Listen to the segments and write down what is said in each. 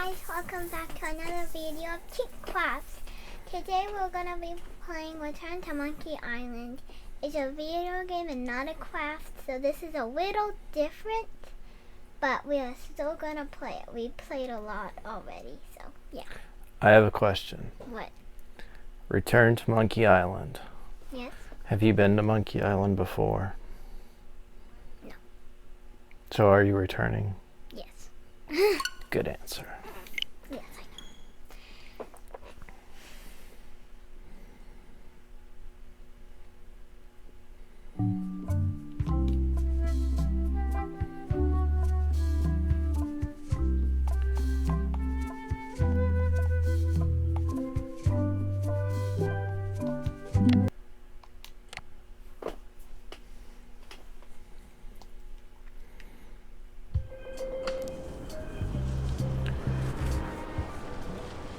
guys, welcome back to another video of Cheap Crafts. Today we're going to be playing Return to Monkey Island. It's a video game and not a craft, so this is a little different, but we are still going to play it. We played a lot already, so yeah. I have a question. What? Return to Monkey Island. Yes? Have you been to Monkey Island before? No. So are you returning? Yes. Good answer. Yes, I know.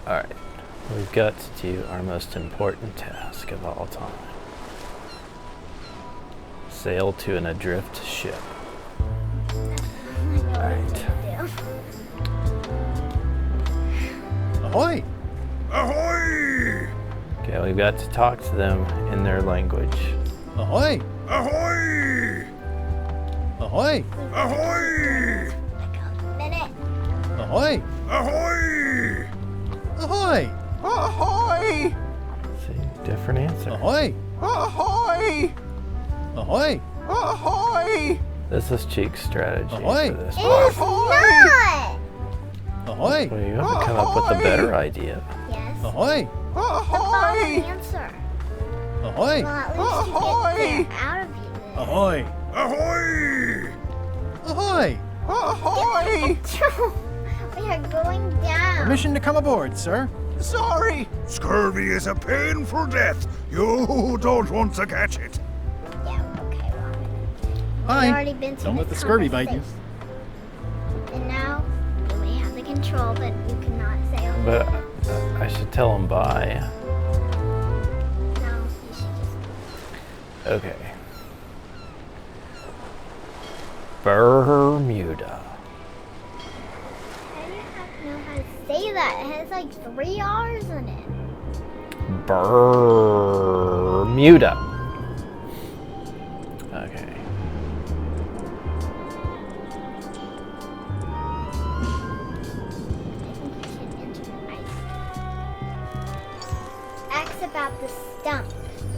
Alright, we've got to do our most important task of all time. Sail to an adrift ship. Alright. Ahoy! Ahoy! Okay, we've got to talk to them in their language. Ahoy! Ahoy! Ahoy! Ahoy! Like a minute. Ahoy! Ahoy! Ahoy! Ahoy! See, different answer. Ahoy! Ahoy! Ahoy! Ahoy! This is Cheek's strategy Ahoy! for this It part. is not! Ahoy! Well, you have to come up with a better idea. Yes. Ahoy! The bottom answer. Ahoy! Well, at least you get it out of you. Ahoy! Ahoy! Ahoy! Ahoy! We are going down. Permission to come aboard, sir. Sorry! Scurvy is a painful death. You don't want to catch it. Yeah, okay, well. We've Hi. already been through Don't let this the scurvy bite you. conversation. And now, you may have the control, but you cannot sail. But I should tell them bye. No, you should just... Okay. Bermuda. How do you know how to say that? It has like 3 R's in it. Bermuda. Okay. I think you should enter right. Ask about the stump,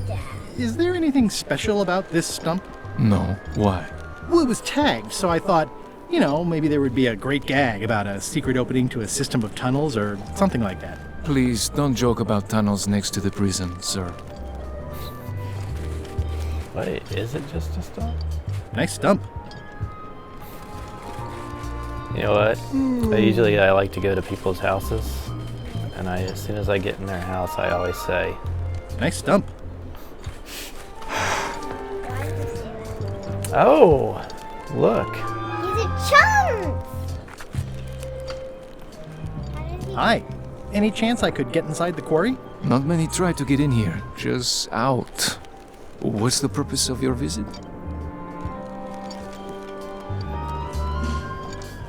Dad. Is there anything special about this stump? No, why? Well, it was tagged, so I thought, you know, maybe there would be a great gag about a secret opening to a system of tunnels or something like that. Please don't joke about tunnels next to the prison, sir. Wait, is it just a stump? Nice stump. You know what? I like to go to people's houses, and as soon as I get in their house, I always say, Nice stump. Why does it do that? "Oh, look." He's a chump! How did he... Hi. Any chance I could get inside the quarry? Not many try to get in here, just out. What's the purpose of your visit?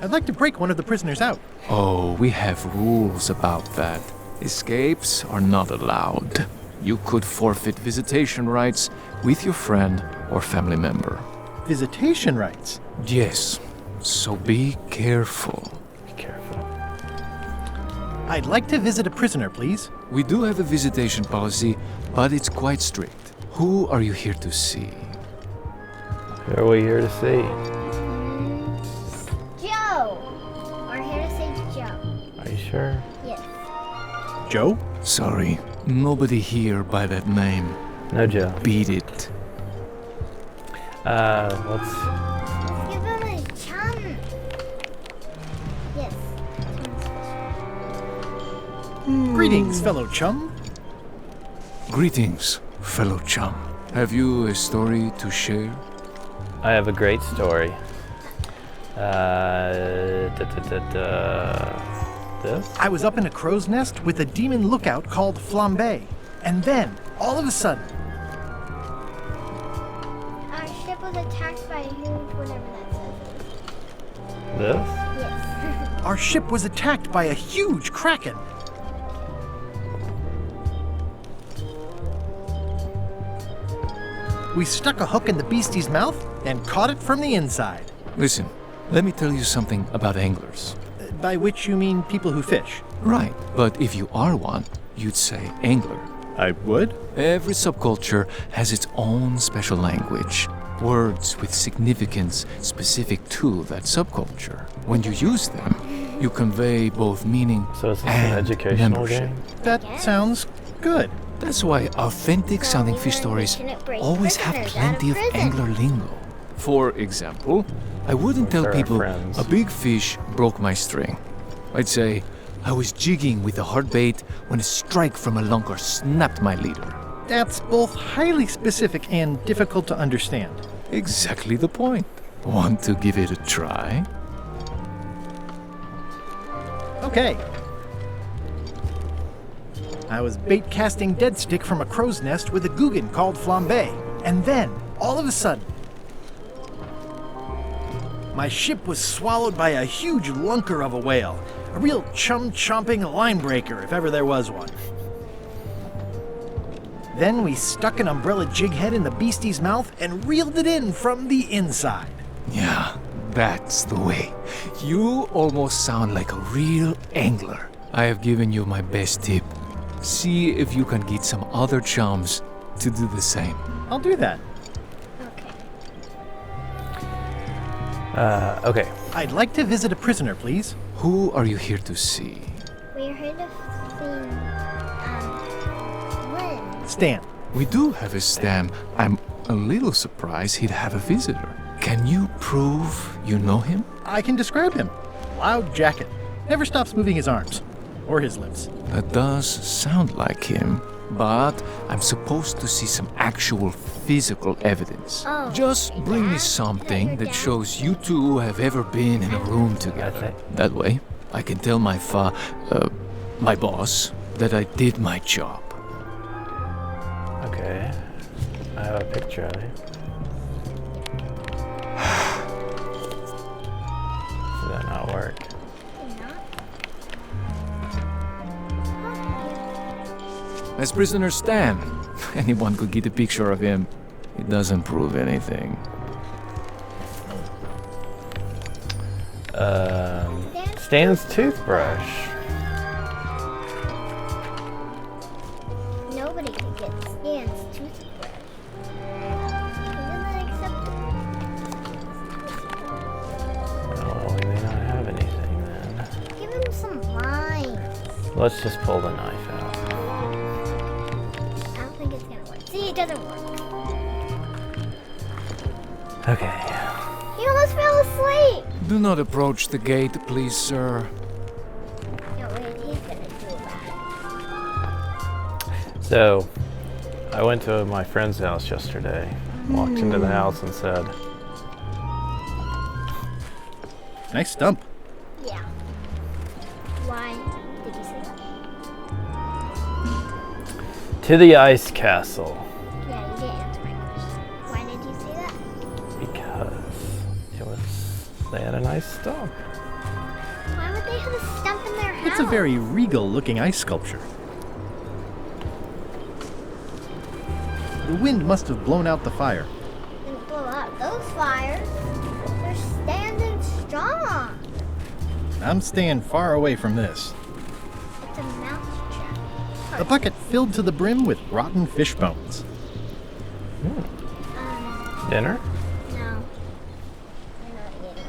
I'd like to break one of the prisoners out. Oh, we have rules about that. Escapes are not allowed. You could forfeit visitation rights with your friend or family member. Visitation rights. Yes, so be careful. Be careful. I'd like to visit a prisoner, please. We do have a visitation policy, but it's quite strict. Who are you here to see? Who are we here to see? Joe! We're here to say Joe. Are you sure? Yes. Joe? Sorry, nobody here by that name. No, Joe. Beat it. Let's. Let's give him a chum. Yes. Greetings, fellow chum. Greetings, fellow chum. Have you a story to share? I have a great story. This? I was up in a crow's nest with a demon lookout called Flambe. And then, all of a sudden, Our ship was attacked by a huge whatever that says. This? Yes. Our ship was attacked by a huge kraken. We stuck a hook in the beastie's mouth and caught it from the inside. Listen, let me tell you something about anglers. By which you mean people who fish? Right, but if you are one, you'd say angler. I would. Every subculture has its own special language, words with significance specific to that subculture. When you use them, you convey both meaning So is this and an educational membership. game? That sounds good. That's why authentic sounding fish stories always have plenty of angler lingo. For example, I wouldn't tell Sarah people friends. a big fish broke my string. I'd say I was jigging with a hard bait when a strike from a lunker snapped my leader. That's both highly specific and difficult to understand. Exactly the point. Want to give it a try? Okay. I was bait casting dead stick from a crow's nest with a Guggen called Flambe. And then, all of a sudden, my ship was swallowed by a huge lunker of a whale. A real chum-chomping line breaker, if ever there was one. Then we stuck an umbrella jig head in the beastie's mouth and reeled it in from the inside. Yeah, that's the way. You almost sound like a real angler. I have given you my best tip. See if you can get some other chums to do the same. I'll do that. Okay. Okay. I'd like to visit a prisoner, please. Who are you here to see? We're here to see, Lynn. Stan. We do have a Stan. I'm a little surprised he'd have a visitor. Can you prove you know him? I can describe him. Loud jacket. Never stops moving his arms. Or his lips. That does sound like him, but I'm supposed to see some actual physical evidence. Oh, Just your bring me dad? something Your that dad? shows you two have ever been in a room together. That way, I can tell my boss that I did my job. Okay. I have a picture of him. Did that not work? As prisoner Stan, anyone could get a picture of him. It doesn't prove anything. Stan's toothbrush. Nobody can get Stan's toothbrush. Isn't that acceptable? Oh, we may not have anything then. Give him some lines. Let's just pull the knife out. I don't think it's gonna work. See, it doesn't work. Okay. He almost fell asleep. Do not approach the gate, please, sir. No, wait, he's gonna do that. So, I went to my friend's house yesterday. Walked into the house and said, Nice stump. Yeah. Why did you say that? "To the ice castle." Yeah, you didn't answer my question. Why did you say that? Because they had a nice stump. Why would they have a stump in their house? It's a very regal-looking ice sculpture. The wind must have blown out the fire. Didn't blow out those fires. They're standing strong. I'm staying far away from this. It's a mousetrap. The bucket filled to the brim with rotten fish bones. Dinner? No. We're not eating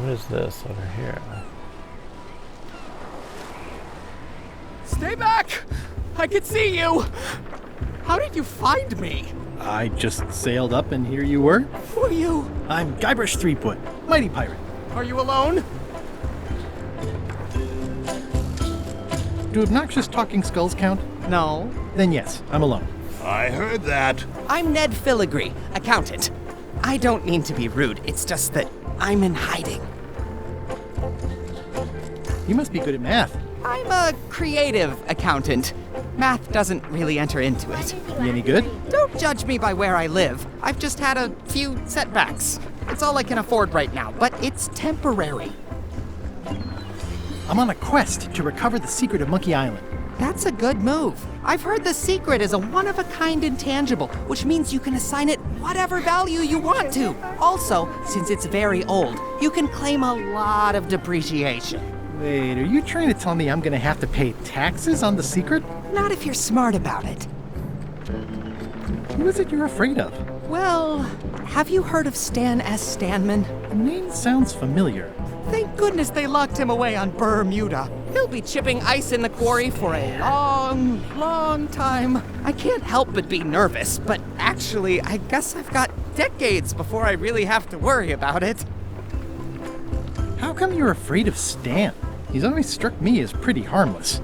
What is this over here? Stay back! I can see you! How did you find me? I just sailed up and here you were. Who are you? I'm Guybrush Threepwood, mighty pirate. Are you alone? Do obnoxious talking skulls count? No. Then yes, I'm alone. I heard that. I'm Ned Filigree, accountant. I don't mean to be rude, it's just that I'm in hiding. You must be good at math. I'm a creative accountant. Math doesn't really enter into it. You any good? Don't judge me by where I live. I've just had a few setbacks. It's all I can afford right now, but it's temporary. I'm on a quest to recover the secret of Monkey Island. That's a good move. I've heard the secret is a one-of-a-kind intangible, which means you can assign it whatever value you want to. Also, since it's very old, you can claim a lot of depreciation. Wait, are you trying to tell me I'm gonna have to pay taxes on the secret? Not if you're smart about it. Who is it you're afraid of? Well, have you heard of Stan S. Stanman? The name sounds familiar. Thank goodness they locked him away on Bermuda. He'll be chipping ice in the quarry for a long, long time. I can't help but be nervous, but actually, I guess I've got decades before I really have to worry about it. How come you're afraid of Stan? He's always struck me as pretty harmless,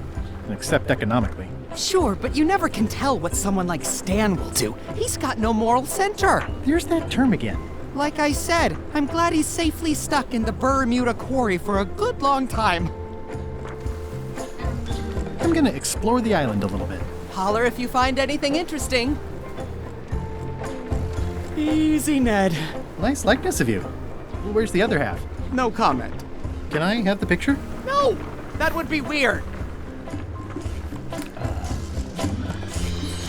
except economically. Sure, but you never can tell what someone like Stan will do. He's got no moral center. There's that term again. Like I said, I'm glad he's safely stuck in the Bermuda quarry for a good long time. I'm gonna explore the island a little bit. Holler if you find anything interesting. Easy, Ned. Nice likeness of you. Where's the other half? No comment. Can I have the picture? No! That would be weird.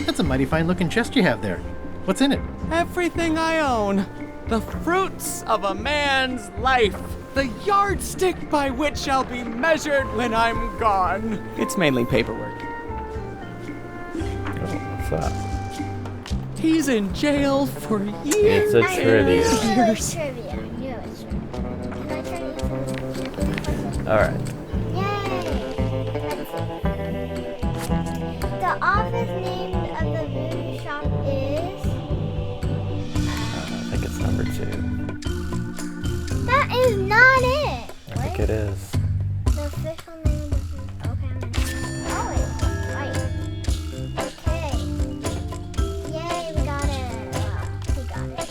That's a mighty fine looking chest you have there. What's in it? Everything I own. The fruits of a man's life. The yardstick by which I'll be measured when I'm gone. It's mainly paperwork. Oh, what's that? He's in jail for It's years. a trivia. It's trivia. Can I turn it into All right. Yay! The office name of the voodoo shop is... I think it's number 2. That is not it! I think it is. The official name of the voodoo... Okay, I'm gonna... Oh, wait. Right. Okay. Yay, we got it. We got it.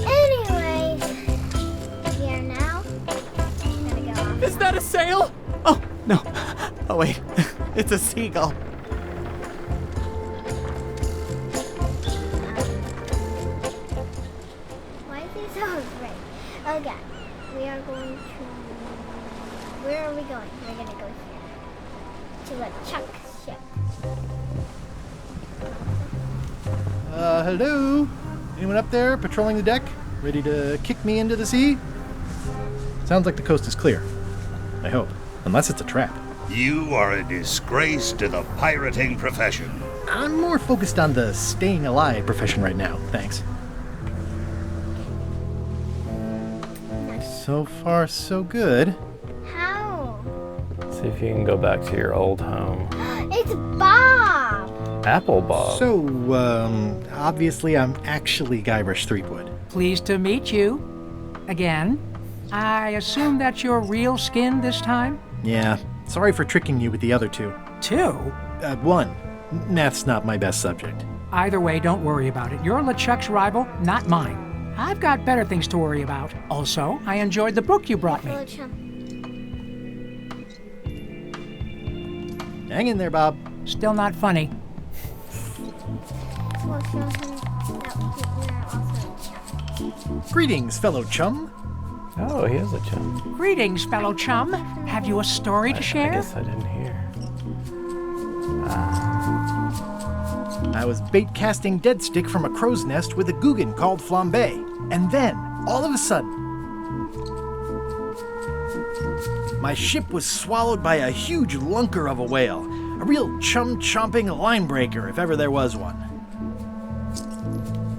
Anyways, we are now gonna go off. Is that a sail? Oh, no. Oh, wait. It's a seagull. Why is he so great? Okay, we are going to... Where are we going? We're gonna go here. To a chuck ship. Hello? Anyone up there patrolling the deck? Ready to kick me into the sea? Sounds like the coast is clear. I hope. Unless it's a trap. You are a disgrace to the pirating profession. I'm more focused on the staying alive profession right now, thanks. So far, so good. How? See if you can go back to your old home. It's Bob! Apple Bob. So, obviously I'm actually Guybrush Threepwood. Pleased to meet you. Again. I assume that's your real skin this time? Yeah, sorry for tricking you with the other two. 2? One, math's not my best subject. Either way, don't worry about it. You're LeChuck's rival, not mine. I've got better things to worry about. Also, I enjoyed the book you brought me. Little chum. Hang in there, Bob. Still not funny. We'll show him that we are also a chum. Greetings, fellow chum. Oh, he is a chum. Greetings, fellow chum. Have you a story to I share? guess I didn't hear. I was bait casting dead stick from a crow's nest with a Guggen called Flambe. And then, all of a sudden, my ship was swallowed by a huge lunker of a whale. A real chum-chomping line breaker, if ever there was one.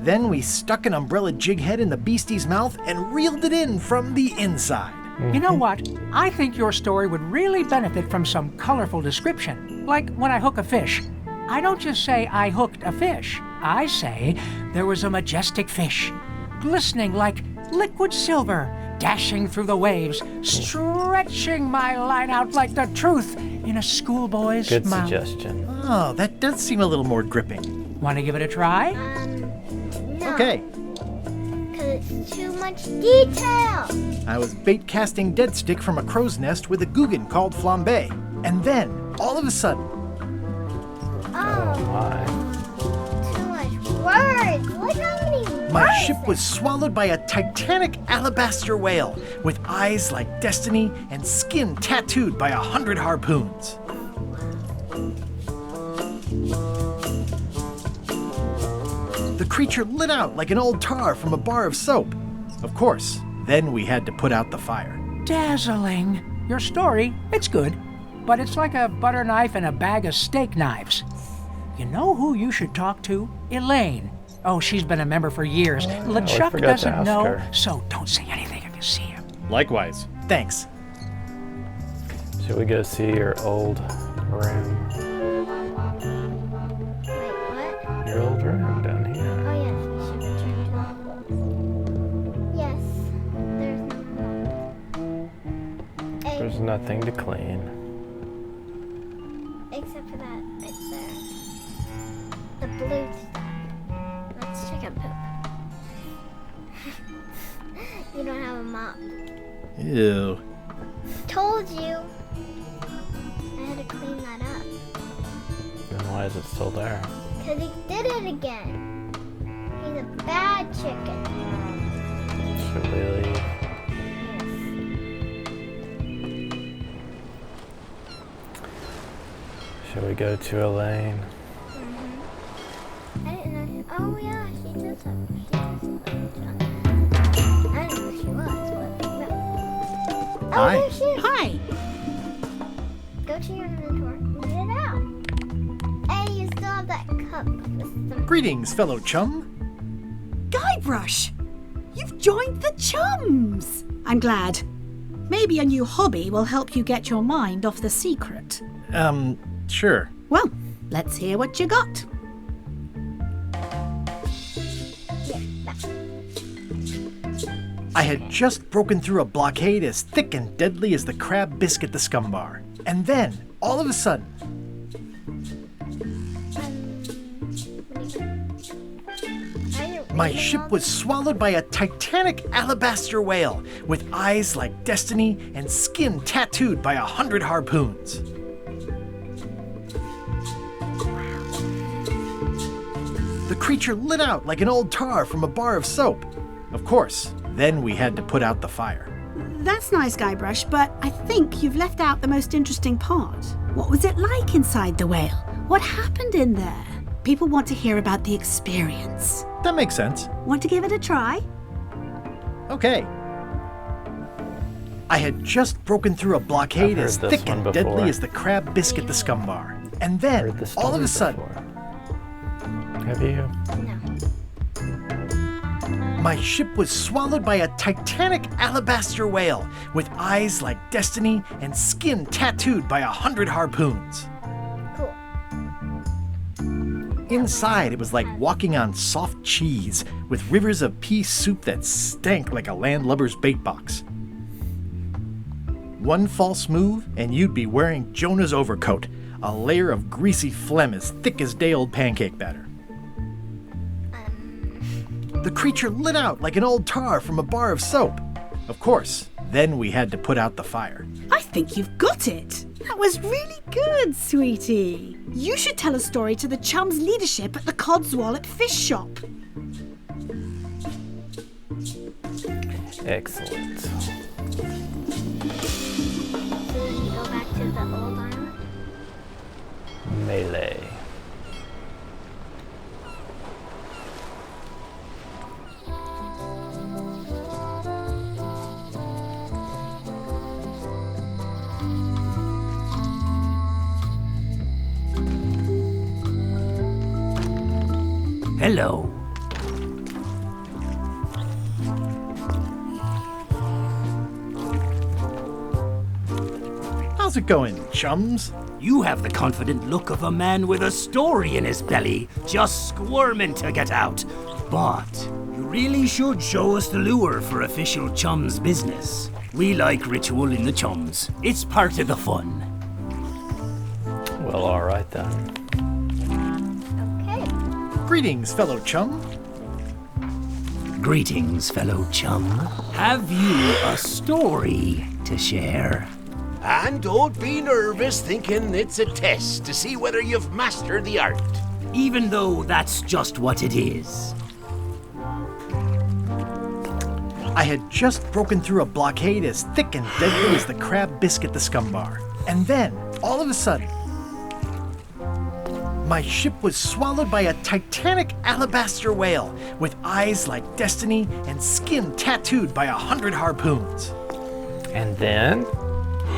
Then we stuck an umbrella jig head in the beastie's mouth and reeled it in from the inside. You know what? I think your story would really benefit from some colorful description. Like when I hook a fish. I don't just say I hooked a fish. I say there was a majestic fish, glistening like liquid silver, dashing through the waves, stretching my line out like the truth in a schoolboy's Good mouth. suggestion. Oh, that does seem a little more gripping. Want to give it a try? No. Okay, Because it's too much detail. I was bait casting dead stick from a crow's nest with a Guggen called Flambe. And then, all of a sudden, Oh my. Too much words. Look how many words. My ship was swallowed by a titanic alabaster whale with eyes like destiny and skin tattooed by 100 harpoons. The creature lit out like an old tar from a bar of soap. Of course, then we had to put out the fire. Dazzling. Your story, it's good, but it's like a butter knife and a bag of steak knives. You know who you should talk to? Elaine. Oh, she's been a member for years. LeChuck forgot to doesn't ask know, her. so don't say anything if you see him. Likewise. Thanks. Should we go see your old room? Wait, what? Your old room down here. Oh, yes, we should return to Yes, there's no more. There's nothing to clean. Except for that right there. The blue stuff. Let's check out poop. You don't have a mop. Ew. Told you. I had to clean that up. Then why is it still there? Because he did it again. He's a bad chicken. Should we leave? Should we go to Elaine? I didn't know. Oh, yeah, she does have. I didn't know she was. But, no. Oh, Hi. there she is. Hi. Go to your inventory and get it out. And you still have that cup with some. Greetings, fellow chum. Guybrush, you've joined the Chums. I'm glad. Maybe a new hobby will help you get your mind off the secret. Sure. Well, let's hear what you got. I had just broken through a blockade as thick and deadly as the crab biscuit the scumbar. And then, all of a sudden, my ship was swallowed by a titanic alabaster whale with eyes like destiny and skin tattooed by 100 harpoons. The creature lit out like an old tar from a bar of soap. Of course, then we had to put out the fire. That's nice, Guybrush, but I think you've left out the most interesting part. What was it like inside the whale? What happened in there? People want to hear about the experience. That makes sense. Want to give it a try? Okay. I had just broken through a blockade I've as heard this thick one and before. deadly as the crab biscuit the scumbar. And then, Heard this all of a story sudden, before. Have you? my ship was swallowed by a titanic alabaster whale with eyes like destiny and skin tattooed by 100 harpoons. Cool. Inside, it was like walking on soft cheese with rivers of pea soup that stank like a landlubber's bait box. One false move, and you'd be wearing Jonah's overcoat, a layer of greasy phlegm as thick as day-old pancake batter. The creature lit out like an old tar from a bar of soap. Of course, then we had to put out the fire. I think you've got it. That was really good, sweetie. You should tell a story to the Chums leadership at the Codswallop Fish Shop. Excellent. So you go back to the old island? Melee. Hello. How's it going, chums? You have the confident look of a man with a story in his belly, just squirming to get out. But you really should show us the lure for official Chums business. We like ritual in the Chums. It's part of the fun. Well, all right then. Okay. Greetings, fellow chum. Greetings, fellow chum. Have you a story to share? And don't be nervous thinking it's a test to see whether you've mastered the art. Even though that's just what it is. I had just broken through a blockade as thick and deadly as the crab biscuit the scum bar. And then, all of a sudden, my ship was swallowed by a titanic alabaster whale with eyes like destiny and skin tattooed by 100 harpoons. And then?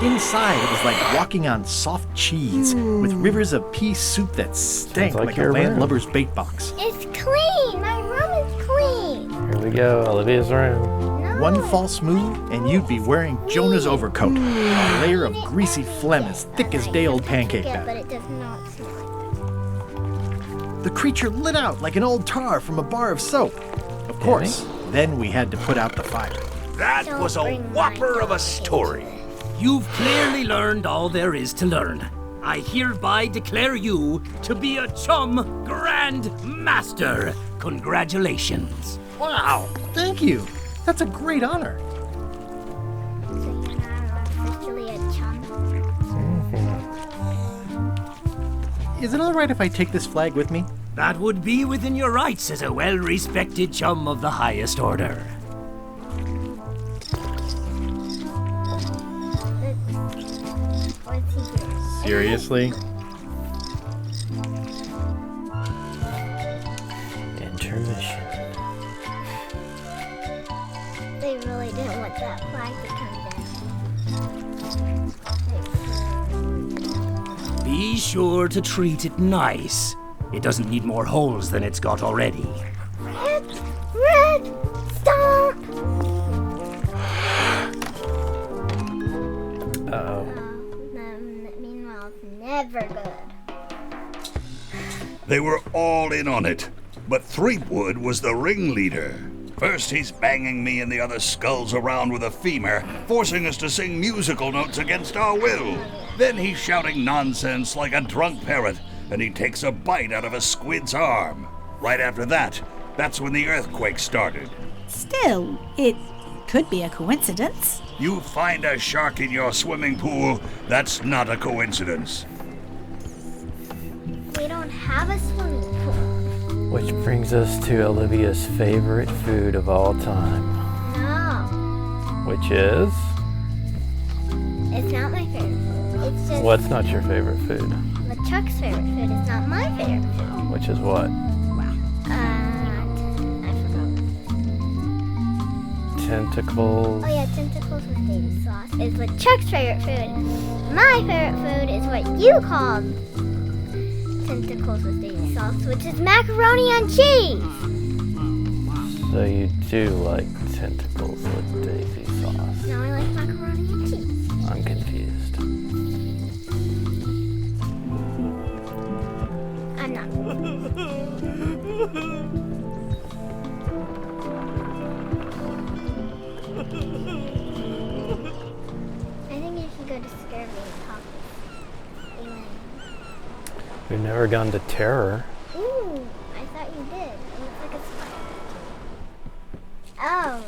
Inside, it was like walking on soft cheese with rivers of pea soup that stank like a your room. landlubber's bait box. It's clean. My room is clean. Here we go, Olivia's room. No. One false move, and you'd be wearing Jonah's overcoat, a layer of greasy phlegm as thick as day-old pancake Yeah, but batter. it does not smell like The creature lit out like an old tar from a bar of soap. Of course, then we had to put out the fire. That Don't was a bring whopper mine of a up, story. You've clearly learned all there is to learn. I hereby declare you to be a Chum Grand Master. Congratulations. Wow, thank you. That's a great honor. that. So you're not officially a chum. Is it all right if I take this flag with me? That would be within your rights as a well-respected chum of the highest order. What's he doing? Seriously? Intermission. They really didn't want that flag to come down. Be sure to treat it nice. It doesn't need more holes than it's got already. Red, stop! Uh-oh. Meanwhile, it's never good. They were all in on it, but Threepwood was the ringleader. First, he's banging me and the other skulls around with a femur, forcing us to sing musical notes against our will. Then he's shouting nonsense like a drunk parrot, and he takes a bite out of a squid's arm. Right after that, that's when the earthquake started. Still, it could be a coincidence. You find a shark in your swimming pool, that's not a coincidence. We don't have a swimming pool. Which brings us to Olivia's favorite food of all time. No, Which is? it's not my favorite food. It's just What's not your favorite food? Chuck's favorite food. It's not my favorite food. Which is what? I forgot. Tentacles. Oh yeah, tentacles with baby sauce is what Chuck's favorite food. My favorite food is what you called tentacles with baby sauce, which is macaroni and cheese. So you do like tentacles with daisy sauce. No, I like macaroni and cheese. I'm confused. I'm not. I think you should go to Scurvy and talk with Elaine. We've never gone to Terror. Ooh, I thought you did. It looks like a spider. Oh.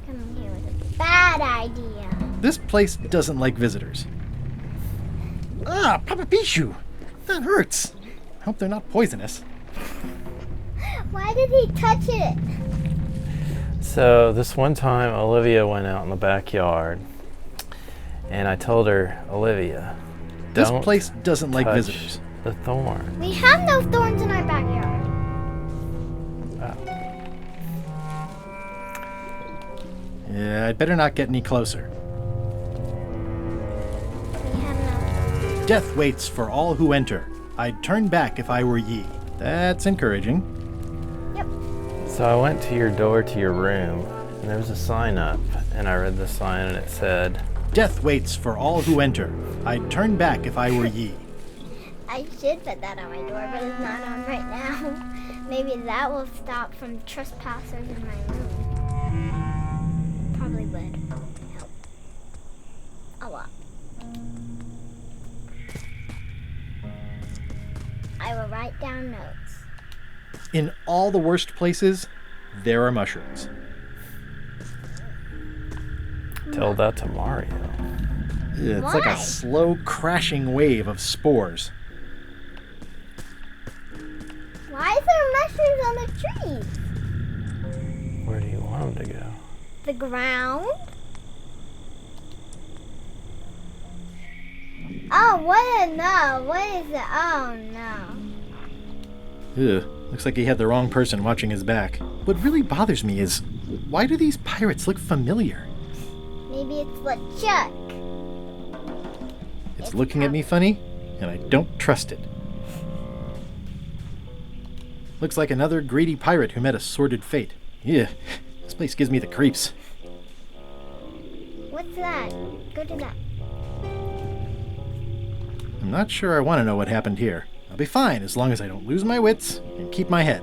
Coming here was a bad idea. This place doesn't like visitors. Ah, Papa Pichu! That hurts. I hope they're not poisonous. Why did he touch it? So this one time Olivia went out in the backyard and I told her, Olivia, This don't place doesn't like touch visitors. the thorn. We have no thorns in our backyard. Yeah, I'd better not get any closer. We have no. Death waits for all who enter. I'd turn back if I were ye. That's encouraging. Yep. So I went to your door to your room and there was a sign up and I read the sign and it said, Death waits for all who enter. I'd turn back if I were ye. I should put that on my door, but it's not on right now. Maybe that will stop from trespassers in my room. Probably would help a lot. I will write down notes. In all the worst places, there are mushrooms. Tell that to Mario. It's like a slow crashing wave of spores. Why is there mushrooms on the trees? Where do you want them to go? The ground? Oh, what is it? Oh, no. Ugh, looks like he had the wrong person watching his back. What really bothers me is, why do these pirates look familiar? Maybe it's LeChuck. It's looking at me funny, and I don't trust it. Looks like another greedy pirate who met a sordid fate. Yeah, this place gives me the creeps. What's that? Go to that. I'm not sure I want to know what happened here. I'll be fine as long as I don't lose my wits and keep my head.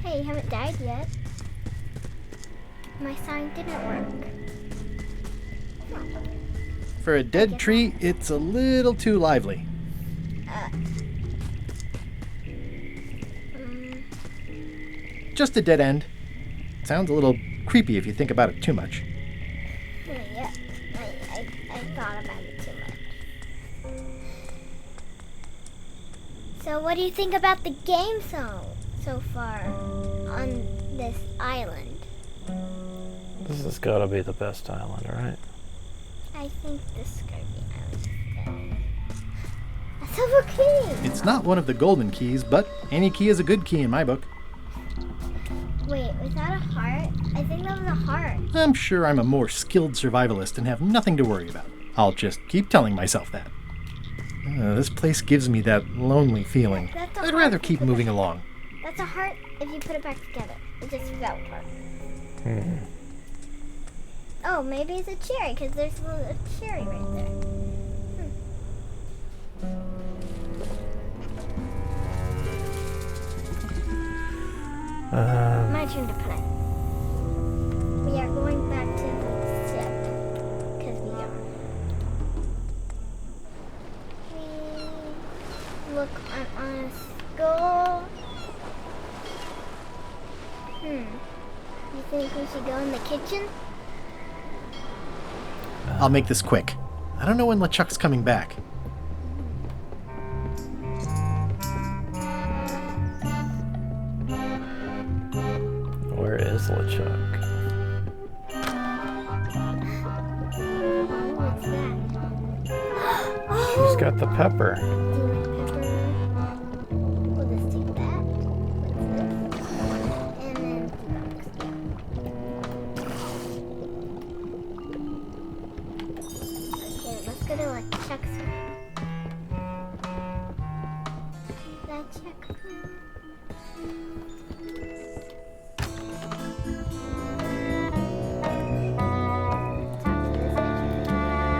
Hey, you haven't died yet. My sign didn't work. For a dead tree, it's a little too lively. Just a dead end. Sounds a little creepy if you think about it too much. Yeah, I thought about it too much. So what do you think about the game so far on this island? This has got to be the best island, right? I think this Kirby Island is good. A silver key! It's not one of the golden keys, but any key is a good key in my book. Wait, was that a heart? I think that was a heart. I'm sure I'm a more skilled survivalist and have nothing to worry about. I'll just keep telling myself that. This place gives me that lonely feeling. I'd rather keep moving along. That's a heart if you put it back together. It just fell apart. Oh, maybe it's a cherry, because there's a cherry right there. My turn to play. We are going back to the ship, because we are. We look on a skull. You think we should go in the kitchen? I'll make this quick. I don't know when LeChuck's coming back. Where is LeChuck? What's that? She's got the pepper. We'll just take that. What's this? And then okay, let's go to LeChuck's room. LeChuck's room.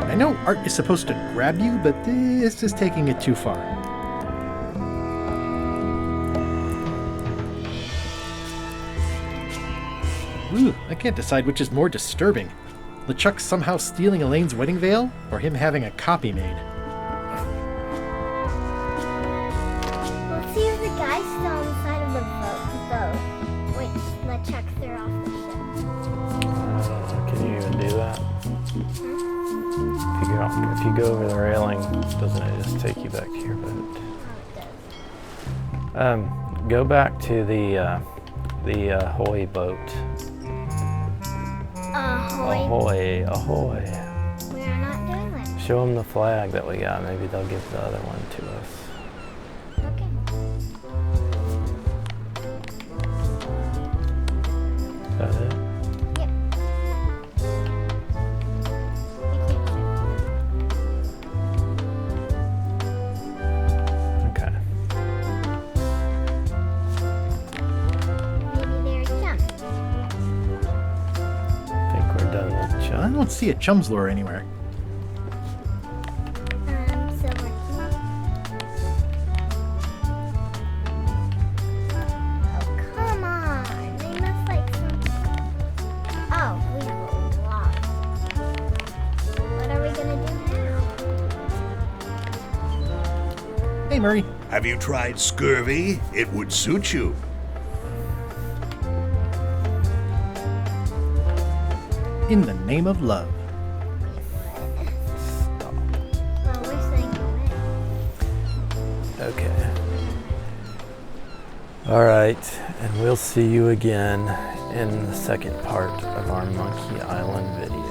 I know art is supposed to grab you, but this is taking it too far. Ooh, I can't decide which is more disturbing. LeChuck somehow stealing Elaine's wedding veil, or him having a copy made. Let's see if the guy's still on the side of the boat, which LeChuck threw off the ship. Can you even do that? If you go over the railing, doesn't it just take you back to your boat? Oh, it does. Go back to the ahoy boat. Ahoy. Ahoy. We are not doing that. Show them the flag that we got. Maybe they'll give the other one to us. Okay. Is that it? Yep. Okay. Maybe they're chums. I think we're done with I Chum. don't see a chum's lure anywhere. Silver key. Oh, come on. They must like some. Oh, we have a lot. What are we gonna do now? Hey, Hey, Murray. Have you tried scurvy? It would suit you. In the name of love. Well, we're saying Okay. All right, and we'll see you again in the second part of our Monkey Island video.